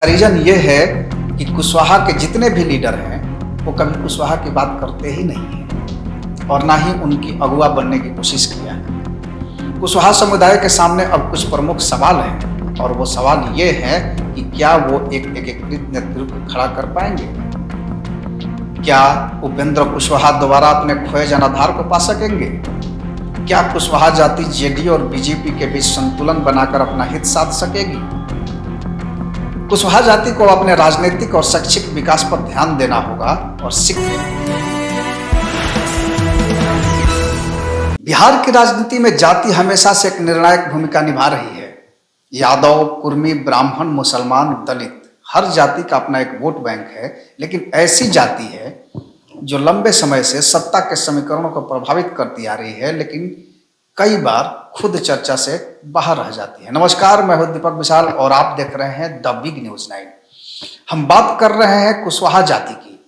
Reason ये है कि कुशवाहा के जितने भी लीडर हैं वो कभी कुशवाहा की बात करते ही नहीं हैं और ना ही उनकी अगुवा बनने की कोशिश किया है। कुशवाहा समुदाय के सामने अब कुछ प्रमुख सवाल हैं और वो सवाल ये है कि क्या वो एक एकीकृत नेतृत्व खड़ा कर पाएंगे? क्या उपेंद्र कुशवाहा दोबारा अपने खोए जनाधार को पा सकेंगे? क्या कुशवाहा जाति जेडी और बीजेपी के बीच संतुलन बनाकर अपना हित साध सकेगी? कुशवाहा जाति को अपने राजनीतिक और शैक्षिक विकास पर ध्यान देना होगा और बिहार की राजनीति में जाति हमेशा से एक निर्णायक भूमिका निभा रही है। यादव, कुर्मी, ब्राह्मण, मुसलमान, दलित, हर जाति का अपना एक वोट बैंक है, लेकिन ऐसी जाति है जो लंबे समय से सत्ता के समीकरणों को प्रभावित करती आ रही है, लेकिन कई बार खुद चर्चा से बाहर रह जाती है। नमस्कार, मैं हूं दीपक विशाल और आप देख रहे हैं द बिग न्यूज 9। हम बात कर रहे हैं कुशवाहा जाति की।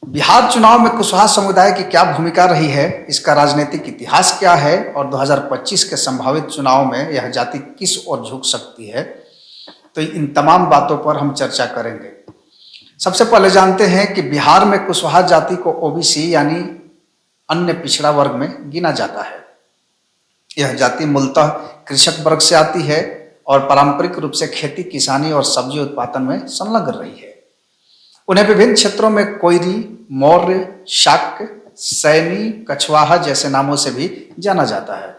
बिहार चुनाव में कुशवाहा समुदाय की क्या भूमिका रही है, इसका राजनीतिक इतिहास क्या है और 2025 के संभावित चुनाव में यह जाति किस ओर झुक सकती है, तो इन तमाम बातों पर हम चर्चा करेंगे। सबसे पहले जानते हैं कि बिहार में कुशवाहा जाति को ओबीसी यानी अन्य पिछड़ा वर्ग में गिना जाता है। यह जाति मूलतः कृषक वर्ग से आती है और पारंपरिक रूप से खेती, किसानी और सब्जी उत्पादन में संलग्न रही है। उन्हें विभिन्न क्षेत्रों में कोयरी, मौर्य, शाक्य, सैनी, कछवाहा जैसे नामों से भी जाना जाता है।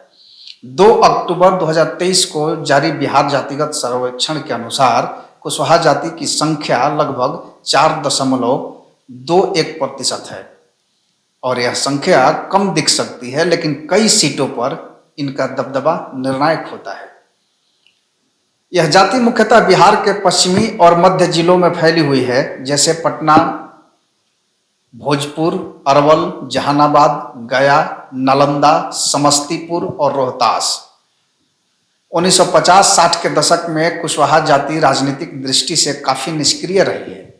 2 अक्टूबर 2023 को जारी बिहार जातिगत सर्वेक्षण के अनुसार कुशवाहा जाति की संख्या लगभग 4.21% है और यह संख्या कम दिख सकती है, लेकिन कई सीटों पर इनका दबदबा निर्णायक होता है। यह जाति मुख्यतः बिहार के पश्चिमी और मध्य जिलों में फैली हुई है, जैसे पटना, भोजपुर, अरवल, जहानाबाद, गया, नालंदा, समस्तीपुर और रोहतास। 1950-60 के दशक में कुशवाहा जाति राजनीतिक दृष्टि से काफी निष्क्रिय रही है।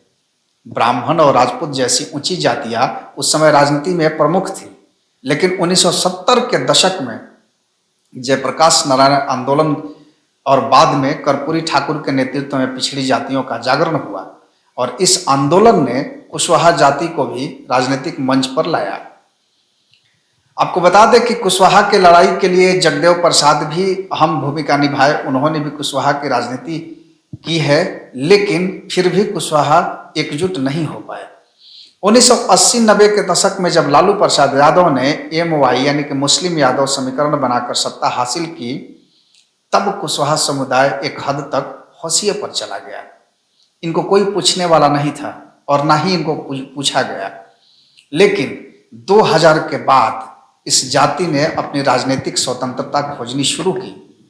ब्राह्मण और राजपूत जैसी ऊंची जातियां उस समय राजनीति में प्रमुख थी, लेकिन 1970 के दशक में जयप्रकाश नारायण आंदोलन और बाद में कर्पूरी ठाकुर के नेतृत्व में पिछड़ी जातियों का जागरण हुआ और इस आंदोलन ने कुशवाहा जाति को भी राजनीतिक मंच पर लाया। आपको बता दें कि कुशवाहा की लड़ाई के लिए जगदेव प्रसाद भी अहम भूमिका निभाए। उन्होंने भी कुशवाहा की राजनीति की है, लेकिन फिर भी कुशवाहा एकजुट नहीं हो पाए। 1980-90 के दशक में जब लालू प्रसाद यादव ने MY यानी कि मुस्लिम यादव समीकरण बनाकर सत्ता हासिल की, तब कुशवाहा समुदाय एक हद तक होशिये पर चला गया। इनको कोई पूछने वाला नहीं था और ना ही इनको पूछा गया। लेकिन 2000 के बाद इस जाति ने अपनी राजनीतिक स्वतंत्रता खोजनी शुरू की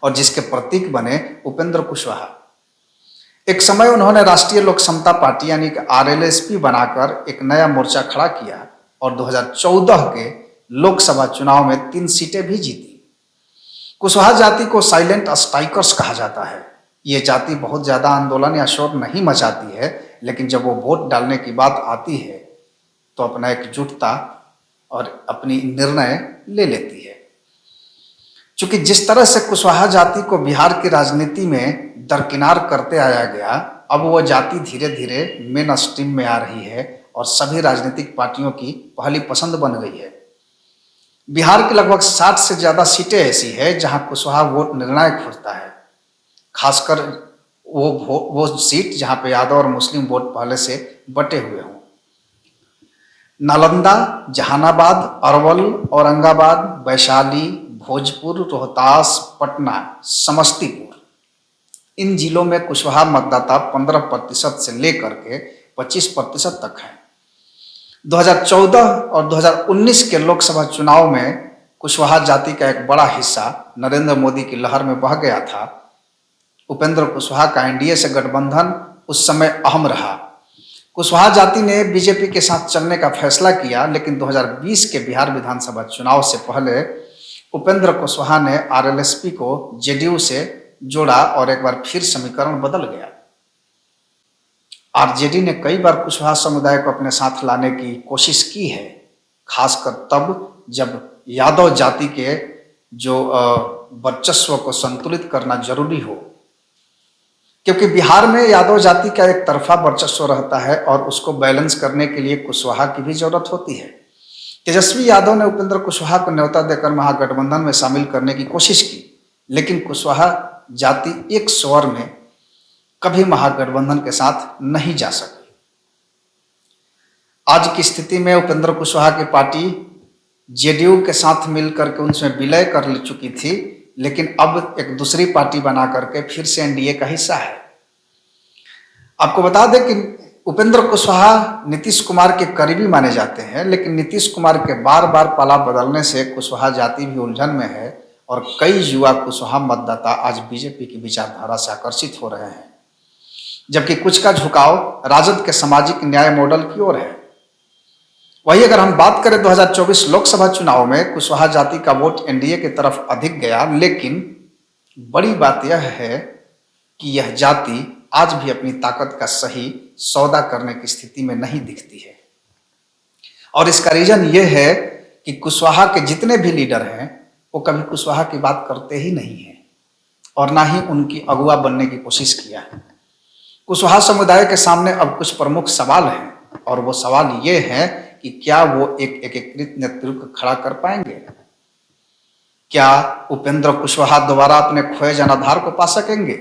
और जिसके प्रतीक बने उपेंद्र कुशवाहा। एक समय उन्होंने राष्ट्रीय लोक समता पार्टी यानी कि RLSP बनाकर एक नया मोर्चा खड़ा किया और 2014 के लोकसभा चुनाव में 3 सीटें भी जीती। कुशवाहा जाति को साइलेंट स्ट्राइकर्स कहा जाता है। ये जाति बहुत ज्यादा आंदोलन या शोर नहीं मचाती है, लेकिन जब वो वोट डालने की बात आती है तो अपना एकजुटता और अपनी निर्णय ले लेती है। चूंकि जिस तरह से कुशवाहा जाति को बिहार की राजनीति में दरकिनार करते आया गया, अब वो जाति धीरे धीरे मेन स्ट्रीम में आ रही है और सभी राजनीतिक पार्टियों की पहली पसंद बन गई है। बिहार की लगभग 60 से ज्यादा सीटें ऐसी है जहां कुशवाहा वोट निर्णायक होता है, खासकर वो सीट जहां पे यादव और मुस्लिम वोट पहले से बटे हुए हों। नालंदा, जहानाबाद, अरवल, औरंगाबाद, वैशाली, भोजपुर, रोहतास, पटना, समस्तीपुर, इन जिलों में कुशवाहा मतदाता 15% से लेकर के 25% तक हैं। 2014 और 2019 के लोकसभा चुनाव में कुशवाहा जाति का एक बड़ा हिस्सा नरेंद्र मोदी की लहर में बह गया था। उपेंद्र कुशवाहा का NDA से गठबंधन उस समय अहम रहा। कुशवाहा जाति ने बीजेपी के साथ चलने का फैसला किया, लेकिन 2020 के बिहार विधानसभा चुनाव से पहले उपेंद्र कुशवाहा ने RLSP को JDU से जोड़ा और एक बार फिर समीकरण बदल गया। RJD ने कई बार कुशवाहा समुदाय को अपने साथ लाने की कोशिश की है, खासकर तब जब यादव जाति के जो वर्चस्व को संतुलित करना जरूरी हो। क्योंकि बिहार में यादव जाति का एक तरफा वर्चस्व रहता है और उसको बैलेंस करने के लिए कुशवाहा की भी जरूरत होती है। तेजस्वी यादव ने उपेंद्र कुशवाहा को न्योता देकर महागठबंधन में शामिल करने की कोशिश की, लेकिन कुशवाहा जाति एक स्वर में कभी महागठबंधन के साथ नहीं जा सकी। आज की स्थिति में उपेंद्र कुशवाहा की पार्टी जेडीयू के साथ मिलकर के उनसे विलय कर ले चुकी थी, लेकिन अब एक दूसरी पार्टी बना करके फिर से एनडीए का हिस्सा है। आपको बता दें कि उपेंद्र कुशवाहा नीतीश कुमार के करीबी माने जाते हैं, लेकिन नीतीश कुमार के बार बार पाला बदलने से कुशवाहा जाति भी उलझन में है और कई युवा कुशवाहा मतदाता आज बीजेपी की विचारधारा से आकर्षित हो रहे हैं, जबकि कुछ का झुकाव राजद के सामाजिक न्याय मॉडल की ओर है। वही अगर हम बात करें 2024 लोकसभा चुनाव में कुशवाहा जाति का वोट एनडीए की तरफ अधिक गया, लेकिन बड़ी बात यह है कि यह जाति आज भी अपनी ताकत का सही सौदा करने की स्थिति में नहीं दिखती है। और इसका रीजन यह है कि कुशवाहा के जितने भी लीडर हैं वो कभी कुशवाहा की बात करते ही नहीं है और ना ही उनकी अगुआ बनने की कोशिश किया है। कुशवाहा समुदाय के सामने अब कुछ प्रमुख सवाल हैं और वो सवाल ये है कि क्या वो एक एकीकृत नेतृत्व खड़ा कर पाएंगे? क्या उपेंद्र कुशवाहा दोबारा अपने खोए जनाधार को पा सकेंगे?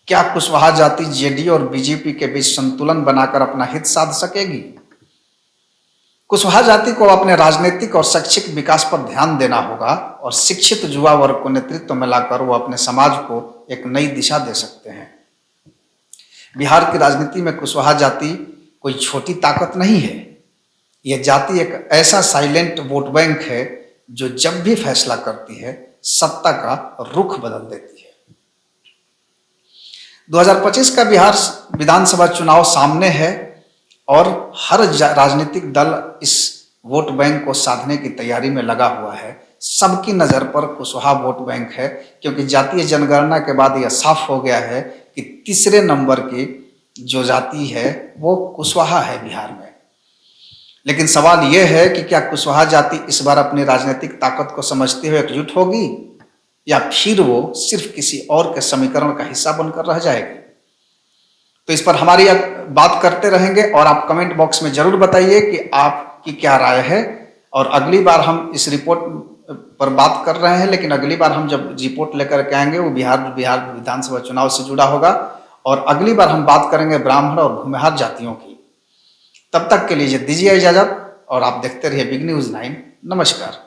क्या कुशवाहा जाति जेडीयू और बीजेपी के बीच संतुलन बनाकर अपना हित साध सकेगी? कुशवाहा जाति को अपने राजनीतिक और शैक्षिक विकास पर ध्यान देना होगा और शिक्षित युवा वर्ग को नेतृत्व में लाकर वो अपने समाज को एक नई दिशा दे सकते हैं। बिहार की राजनीति में कुशवाहा जाति कोई छोटी ताकत नहीं है। यह जाति एक ऐसा साइलेंट वोट बैंक है जो जब भी फैसला करती है सत्ता का रुख बदल देती है। 2025 का बिहार विधानसभा चुनाव सामने है और हर राजनीतिक दल इस वोट बैंक को साधने की तैयारी में लगा हुआ है। सबकी नजर पर कुशवाहा वोट बैंक है, क्योंकि जातीय जनगणना के बाद यह साफ हो गया है कि तीसरे नंबर की जो जाति है वो कुशवाहा है बिहार में। लेकिन सवाल यह है कि क्या कुशवाहा जाति इस बार अपनी राजनीतिक ताकत को समझते हुए एकजुट होगी या फिर वो सिर्फ किसी और के समीकरण का हिस्सा बनकर रह जाएगी? तो इस पर हमारी बात करते रहेंगे और आप कमेंट बॉक्स में जरूर बताइए कि आपकी क्या राय है। और अगली बार हम इस रिपोर्ट पर बात कर रहे हैं, लेकिन अगली बार हम जब रिपोर्ट लेकर के आएंगे वो बिहार विधानसभा चुनाव से जुड़ा होगा और अगली बार हम बात करेंगे ब्राह्मण और भूमिहार जातियों की। तब तक के लिए दीजिए इजाजत और आप देखते रहिए बिग न्यूज़ 9। नमस्कार।